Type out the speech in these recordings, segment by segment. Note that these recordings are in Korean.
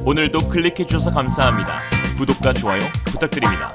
오늘도 클릭해주셔서 감사합니다. 구독과 좋아요 부탁드립니다.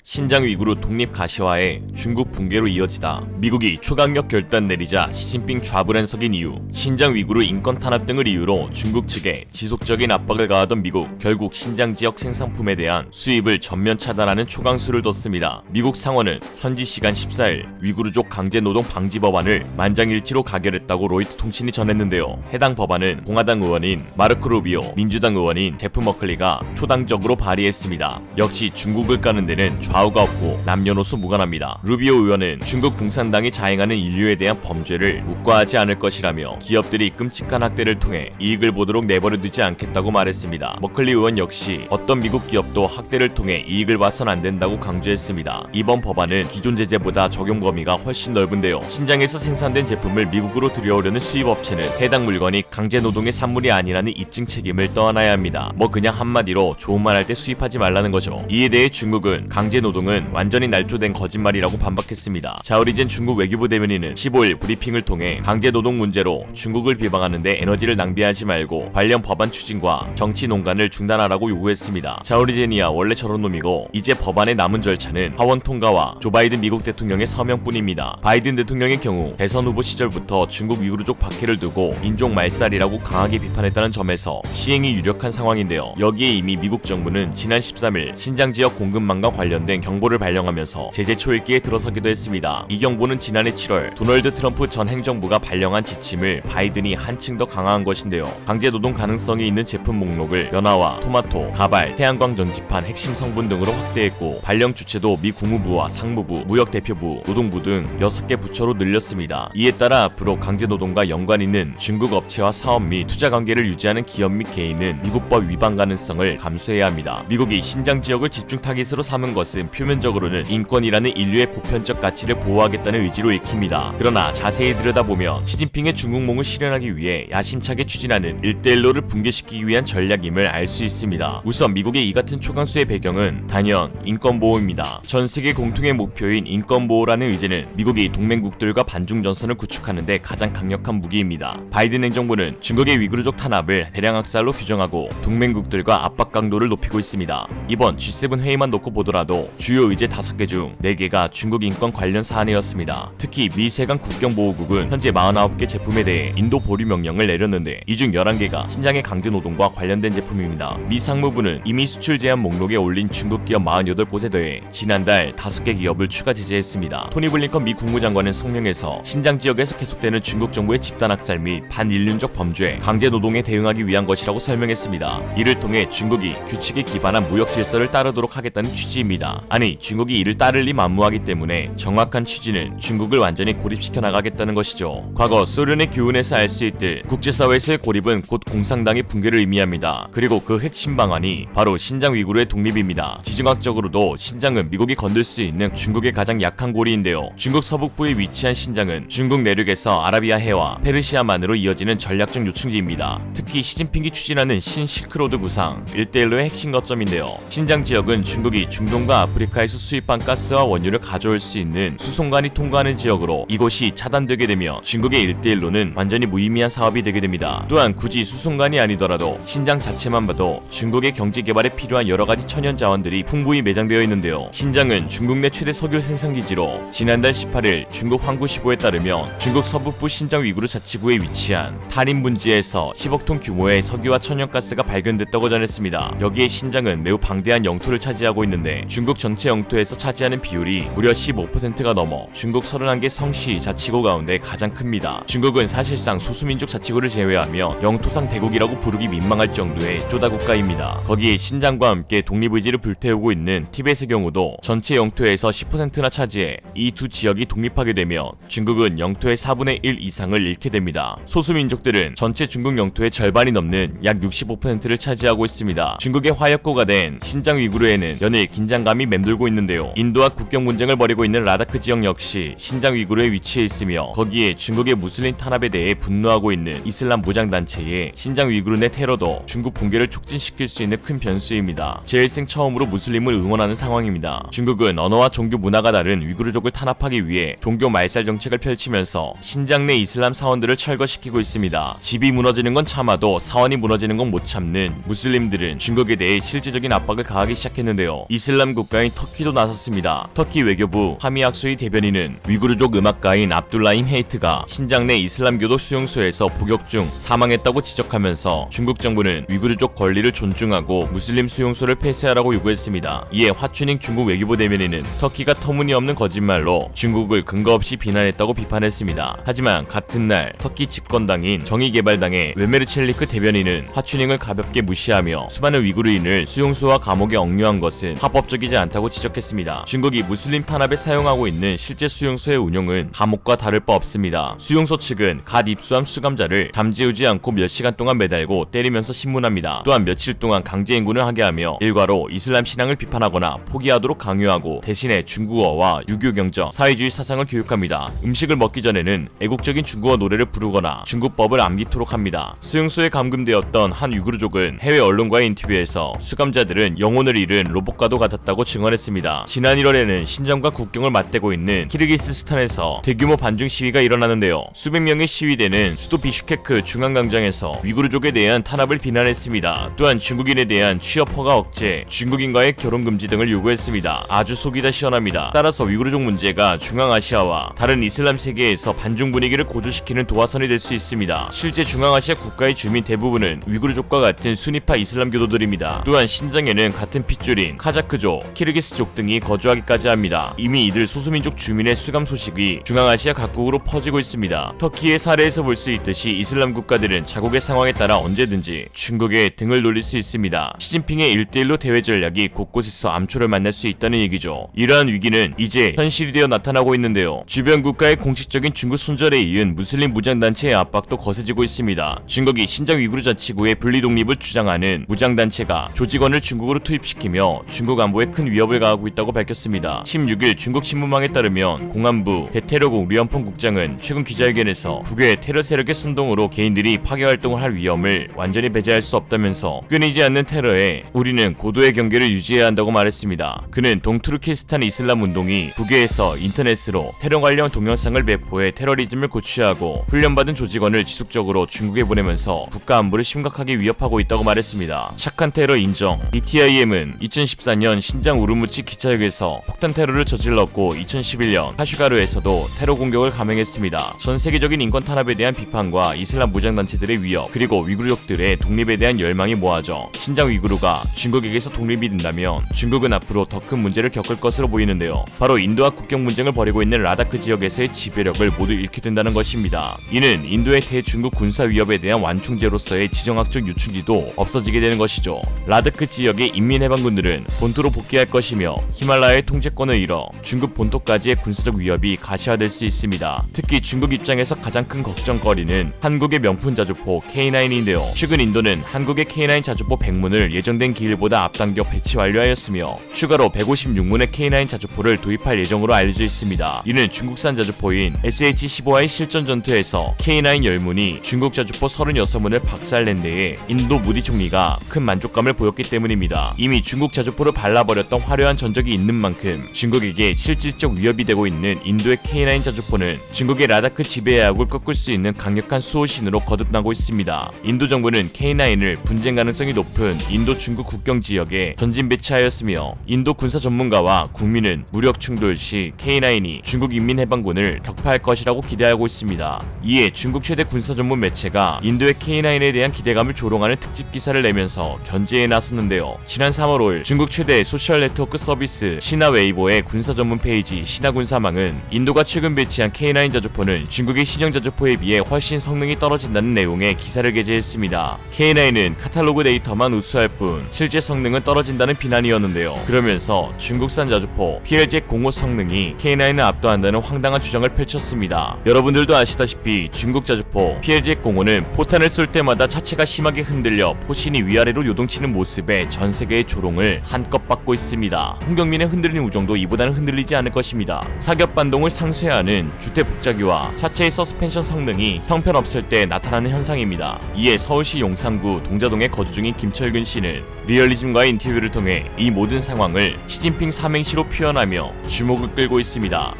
신장 위구르 독립 가시화에 중국 붕괴로 이어지다. 미국이 초강력 결단 내리자 시진핑 좌불안석인 이유, 신장 위구르 인권 탄압 등을 이유로 중국 측에 지속적인 압박을 가하던 미국, 결국 신장 지역 생산품에 대한 수입을 전면 차단하는 초강수를 뒀습니다. 미국 상원은 현지 시간 14일 위구르족 강제노동 방지 법안을 만장일치로 가결했다고 로이터 통신이 전했는데요. 해당 법안은 공화당 의원인 마르코 루비오, 민주당 의원인 제프 머클리가 초당적으로 발의했습니다. 역시 중국을 까는 데는 좌우가 없고 남녀노소 무관합니다. 루비오 의원은 중국 공산당이 자행하는 인류에 대한 범죄를 묵과하지 않을 것이라며 기업들이 끔찍한 학대를 통해 이익을 보도록 내버려두지 않겠다고 말했습니다. 머클리 의원 역시 어떤 미국 기업도 학대를 통해 이익을 봐선 안 된다고 강조했습니다. 이번 법안은 기존 제재보다 적용 범위가 훨씬 넓은데요. 신장에서 생산된 제품을 미국으로 들여오려는 수입업체는 해당 물건이 강제노동의 산물이 아니라는 입증 책임을 떠안아야 합니다. 그냥 한마디로 좋은 말 할 때 수입하지 말라는 거죠. 이에 대해 중국은 강제노동은 완전히 날조된 거짓말이라고 반박했습니다. 자오리젠 중국 외교부 대변인은 15일 브리핑을 통해 강제노동 문제로 중국을 비방하는데 에너지를 낭비하지 말고 관련 법안 추진과 정치 농간을 중단하라고 요구했습니다. 자오리젠이야 원래 저런 놈이고 이제 법안의 남은 절차는 하원 통과와 조 바이든 미국 대통령의 서명뿐입니다. 바이든 대통령의 경우 대선 후보 시절부터 중국 위구르족 박해를 두고 인종 말살이라고 강하게 비판했다는 점에서 시행이 유력한 상황인데요. 여기에 이미 미국 정부는 지난 13일 신장 지역 공급망과 관련된 경보를 발령하면서 제재 초읽기에 들어서기도 했습니다. 이 경보는 지난해 7월 도널드 트럼프 전 행정부가 발령한 지침을 바이든이 한층 더 강화한 것인데요. 강제노동 가능성이 있는 제품 목록을 연화와 토마토, 가발, 태양광 전지판 핵심 성분 등으로 확대했고 발령 주체도 미 국무부와 상무부, 무역대표부, 노동부 등 6개 부처로 늘렸습니다. 이에 따라 앞으로 강제노동과 연관 있는 중국 업체와 사업 및 투자 관계를 유지하는 기업 및 개인은 미국법 위반 가능성을 감수해야 합니다. 미국이 신장 지역을 집중 타깃으로 삼은 것은 표면적으로는 인권이라는 인류의 보편적 가치를 보호하겠다는 의지로 읽힙니다. 그러나 자세히 들여다보면 시진핑의 중국몽을 실현하기 위해 야심차게 추진하는 1대1로를 붕괴시키기 위한 전략임을 알 수 있습니다. 우선 미국의 이 같은 초강수의 배경은 단연 인권보호입니다. 전 세계 공통의 목표인 인권보호라는 의지는 미국이 동맹국들과 반중전선을 구축하는 데 가장 강력한 무기입니다. 바이든 행정부는 중국의 위구르족 탄압을 대량학살로 규정하고 동맹국들과 압박 강도를 높이고 있습니다. 이번 G7 회의만 놓고 보더라도 주요 의제 5개 중 4개가 중국 인권 관련 사안이었습니다. 특히 미 세관 국경보호국은 현재 49개 제품에 대해 인도 보류 명령을 내렸는데 이 중 11개가 신장의 강제노동과 관련된 제품입니다. 미 상무부는 이미 수출 제한 목록에 올린 중국 기업 48곳에 더해 지난달 5개 기업을 추가 제재했습니다. 토니 블링컨 미 국무장관은 성명에서 신장 지역에서 계속되는 중국 정부의 집단학살 및 반인륜적 범죄, 강제노동에 대응하기 위한 것이라고 설명했습니다. 이를 통해 중국이 규칙에 기반한 무역 질서를 따르도록 하겠다는 취지입니다. 아니 중국이 이를 따를 리 만무하기 때문에 정확한 취지는 중국을 완전히 고립시켜 나가겠다는 것이죠. 과거 소련의 교훈에서 알 수 있듯 국제사회에서의 고립은 곧 공산당의 붕괴를 의미합니다. 그리고 그 핵심 방안이 바로 신장 위구르의 독립입니다. 지정학적으로도 신장은 미국이 건들 수 있는 중국의 가장 약한 고리인데요. 중국 서북부에 위치한 신장은 중국 내륙에서 아라비아 해와 페르시아만으로 이어지는 전략적 요충지입니다. 특히 시진핑이 추진하는 신실크로드 구상 1대1로의 핵심 거점인데요. 신장 지역은 중국이 중동과 아프리카에서 수입한 가스와 원유를 가져올 수 있는 수송관이 통과하는 지역으로 이곳이 차단되게 되며 중국의 1대1로는 완전히 무의미한 사업이 되게 됩니다. 또한 굳이 수송관이 아니더라도 신장 자체만 봐도 중국의 경제 개발에 필요한 여러가지 천연 자원들이 풍부히 매장되어 있는데요. 신장은 중국 내 최대 석유 생산기지로 지난달 18일 중국 환구시보에 따르면 중국 서북부 신장 위구르 자치구에 위치한 탈인 분지에서 10억 톤 규모의 석유와 천연가스가 발견됐다고 전했습니다. 여기에 신장은 매우 방대한 영토를 차지하고 있는데 중국 전체 영토에서 차지하는 비율이 무려 15%가 넘어 중국 31개 성시 자치구 가운데 가장 큽니다. 중국은 사실상 소수민족 자치구를 제외하며 영토상 대국이라고 부르기 민망할 정도의 쪼다 국가입니다. 거기에 신장과 함께 독립의지를 불태우고 있는 티벳의 경우도 전체 영토에서 10%나 차지해 이 두 지역이 독립하게 되면 중국은 영토의 4분의 1 이상을 잃게 됩니다. 소수민족들은 전체 중국 영토의 절반이 넘는 약 65%를 차지하고 있습니다. 중국의 화약고가 된 신장 위구르에는 연일 연일 긴장감이 맴돌고 있는데요. 인도와 국경 분쟁을 벌이고 있는 라다크 지역 역시 신장 위구르에 위치해 있으며 거기에 중국의 무슬림 탄압에 대해 분노하고 있는 이슬람 무장단체의 신장 위구르 내 테러도 중국 붕괴를 촉진시킬 수 있는 큰 변수입니다. 제일생 처음으로 무슬림을 응원하는 상황입니다. 중국은 언어와 종교 문화가 다른 위구르족을 탄압하기 위해 종교 말살 정책을 펼치면서 신장 내 이슬람 사원들을 철거시키고 있습니다. 집이 무너지는 건 참아도 사원이 무너지는 건 못 참는 무슬림들은 중국에 대해 실질적인 압박을 가하기 시작했는데요. 이슬람 국가인 터키도 나섰습니다. 터키 외교부 하미 악소이 대변인은 위구르족 음악가인 압둘라임 헤이트가 신장 내 이슬람교도 수용소에서 복역 중 사망했다고 지적하면서 중국 정부는 위구르족 권리를 존중하고 무슬림 수용소를 폐쇄하라고 요구했습니다. 이에 화춘잉 중국 외교부 대변인은 터키가 터무니없는 거짓말로 중국을 근거 없이 비난했다고 비판했습니다. 하지만 같은 날 터키 집권당인 정의개발당의 웨메르첼리크 대변인은 화춘잉을 가볍게 무시하며 수많은 위구르인을 수용소와 감옥에 억류한 것은 합법적이지 않다고 지적했습니다. 중국이 무슬림 탄압에 사용하고 있는 실제 수용소의 운영은 감옥과 다를 바 없습니다. 수용소 측은 갓 입수한 수감자를 잠재우지 않고 몇 시간 동안 매달고 때리면서 신문합니다. 또한 며칠 동안 강제인군을 하게 하며 일과로 이슬람 신앙을 비판하거나 포기하도록 강요하고 대신에 중국어와 유교 경전, 사회주의 사상을 교육합니다. 음식을 먹기 전에는 애국적인 중국어 노래를 부르거나 중국법을 암기토록 합니다. 수용소에 감금되었던 한 위구르족은 해외 언론과의 인터뷰에서 수감자들은 영혼을 잃은 로봇과도 같았다고 증언했습니다. 지난 1월에는 신장과 국경을 맞대고 있는 키르기스스탄에서 대규모 반중 시위가 일어나는데요. 수백 명의 시위대는 수도 비슈케크 중앙광장에서 위구르족에 대한 탄압을 비난했습니다. 또한 중국인에 대한 취업 허가 억제, 중국인과의 결혼 금지 등을 요구했습니다. 아주 속이 다 시원합니다. 따라서 위구르족 문제가 중앙아시아와 다른 이슬람 세계에서 반중 분위기를 고조시키는 도화선이 될 수 있습니다. 실제 중앙아시아 국가의 주민 대부분은 위구르족과 같은 수니파 이슬람 교도들입니다. 또한 신장에는 같은 핏줄인 카자크족, 키르기스족 등이 거주하기까지 합니다. 이미 이들 소수민족 주민의 수감 소식이 중앙아시아 각국으로 퍼지고 있습니다. 터키의 사례에서 볼 수 있듯이 이슬람 국가들은 자국의 상황에 따라 언제든지 중국에 등을 돌릴 수 있습니다. 시진핑의 1대1로 대외 전략이 곳곳에서 암초를 만날 수 있다는 얘기죠. 이러한 위기는 이제 현실이 되어 나타나고 있는데요. 주변 국가의 공식적인 중국 손절에 이은 무슬림 무장단체의 압박도 거세지고 있습니다. 중국이 신장 위구르 자치구의 분리 독립을 주장하는 무장단체가 조직원을 중국으로 투입시키며 중국 안보에 큰 위협을 가하고 있다고 밝혔습니다. 16일 중국 신문망에 따르면 공안부 대테러국 류안펑 국장은 최근 기자회견에서 국외 테러 세력의 선동으로 개인들이 파괴 활동을 할 위험을 완전히 배제할 수 없다면서 끊이지 않는 테러에 우리는 고도의 경계를 유지해야 한다고 말했습니다. 그는 동투르키스탄 이슬람 운동이 국외에서 인터넷으로 테러 관련 동영상을 배포해 테러리즘을 고취하고 훈련받은 조직원을 지속적으로 중국에 보내면서 국가 안보를 심각하게 위협하고 있다고 말했습니다. 착한 테러 인정. ETIM은 2014년 신장 우르무치 기차역에서 폭탄 테러를 저질렀고 2011년 카슈가르에서도 테러 공격을 감행했습니다. 전 세계적인 인권 탄압에 대한 비판과 이슬람 무장단체들의 위협, 그리고 위구르족들의 독립에 대한 열망이 모아져 신장 위구르가 중국에게서 독립이 된다면 중국은 앞으로 더 큰 문제를 겪을 것으로 보이는데요. 바로 인도와 국경 분쟁을 벌이고 있는 라다크 지역에서의 지배력을 모두 잃게 된다는 것입니다. 이는 인도의 대중국 군사 위협에 대한 완충제로서의 지정학적 유충지도 없어지게 되는 것이죠. 라다크 지역의 인민해방군들은 본토로 복귀할 것이며 히말라야의 통제권을 잃어 중국 본토까지의 군사적 위협이 가시화될 수 있습니다. 특히 중국 입장에서 가장 큰 걱정거리는 한국의 명품 자주포 K9인데요. 최근 인도는 한국의 K9 자주포 100문을 예정된 기일보다 앞당겨 배치 완료하였으며 추가로 156문의 K9 자주포를 도입할 예정으로 알려져 있습니다. 이는 중국산 자주포인 SH-15와의 실전 전투에서 K9 10문이 중국 자주포 36문을 박살낸 데에 인도 무디 총리가 큰 만족감을 보였기 때문입니다. 이미 중국 자주포를 발라버렸던 화려한 전적이 있는 만큼 중국에게 실질적 위협이 되고 있는 인도의 K9 자주포는 중국의 라다크 지배야국을 꺾을 수 있는 강력한 수호신으로 거듭나고 있습니다. 인도 정부는 K9을 분쟁 가능성이 높은 인도 중국 국경 지역에 전진 배치하였으며 인도 군사 전문가와 국민은 무력 충돌 시 K9이 중국 인민해방군을 격파할 것이라고 기대하고 있습니다. 이에 중국 최대 군사 전문 매체가 인도의 K9에 대한 기대감을 조롱하는 특집 기사를 내면서 견제에 나섰는데요. 지난 3월 5일 중국 최대 소셜 네트워크 서비스 시나 웨이보의 군사 전문 페이지 시나군사망은 인도가 최근 배치한 K9 자주포는 중국의 신형 자주포에 비해 훨씬 성능이 떨어진다는 내용의 기사를 게재했습니다. K9은 카탈로그 데이터만 우수할 뿐 실제 성능은 떨어진다는 비난이었는데요. 그러면서 중국산 자주포 PLZ-05 성능이 K9을 압도한다는 황당한 주장을 펼쳤습니다. 여러분들도 아시다시피 중국 자주포 PLZ-05는 포탄을 쏠 때마다 차체가 심하게 흔들려 포신이 위아래로 요동치는 모습에 전 세계의 조롱을 한참 마음껏 받고 있습니다. 홍경민의 흔들리는 우정도 이보다는 흔들리지 않을 것입니다. 사격 반동을 상쇄하는 주택 복자기와 차체의 서스펜션 성능이 형편없을 때 나타나는 현상입니다. 이에 서울시 용산구 동자동에 거주 중인 김철근 씨는 리얼리즘과의 인터뷰를 통해 이 모든 상황을 시진핑 삼행시로 표현하며 주목을 끌고 있습니다.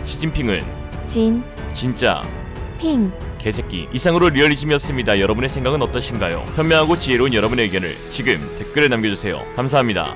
시진핑은 진짜 개새끼. 이상으로 리얼리즘이었습니다. 여러분의 생각은 어떠신가요? 현명하고 지혜로운 여러분의 의견을 지금 댓글에 남겨주세요. 감사합니다.